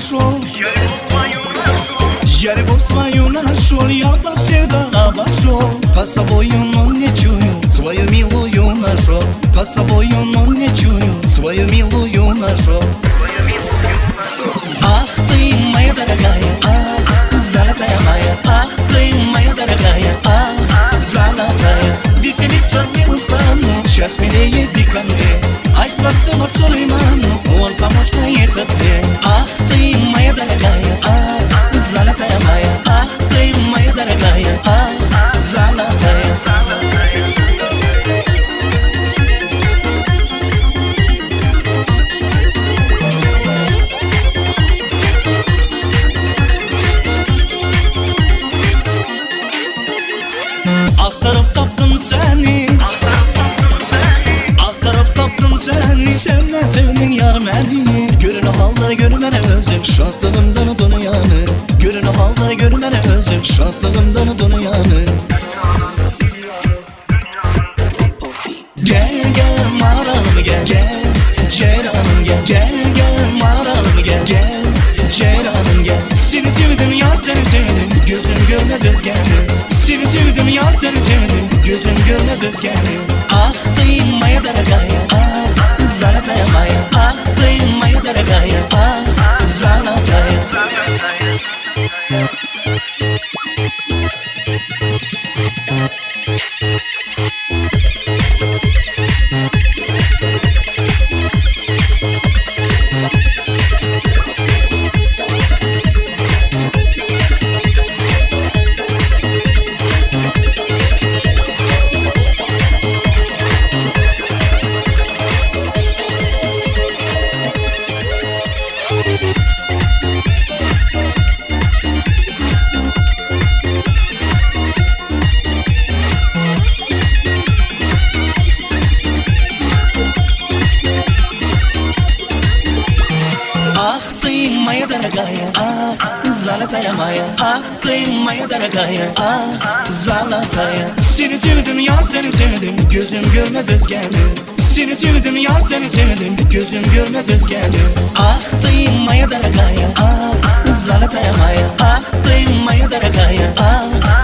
нашел, жеребов свою нашел, я повсегда обошел. По собою, но не чую, свою милую нашел. По собою, но не чую, свою милую нашел. Ах ты, моя дорогая, ах, золотая моя. Ах ты, моя дорогая, ах, золотая. Веселиться не устану, сейчас милее иди ко мне. Ай, спасибо Сулейману, он помощник мне. Ах ты, моя дорогая, ах, золотая моя. Ах ты, моя дорогая, ах, золотая. Alt taraf taptım seni, alt taraf taptım seni. Sevme sevdin yar beni, görün o halda görmene özüm. Şatlığımdan donu yanı, görün o halda görmene özüm. Şatlığımdan donu yanı. Gel gel mağaralım gel, gel ceylanım gel. Gel gel mağaralım gel, gel ceylanım gel. Seni sevdim yar seni sevdim, gözüm görmez özgeni. Seni sevdim yar seni sevdim, gözüm görmez özgeni. Ах ты, моя дорогая, ах, золотая моя. Ах ты, моя дорогая, ах, золотая. Ах ты, моя дорогая, ах, золотая моя. Ах ты, моя дорогая, ах, zolotaya. Seni sevdim yar seni sevdim, gözüm görmez özgeni. Seni sevdim yar seni sevdim, gözüm görmez özgeni. Ах ты, моя дорогая, ах, золотая моя. Ах ты, моя дорогая, ах,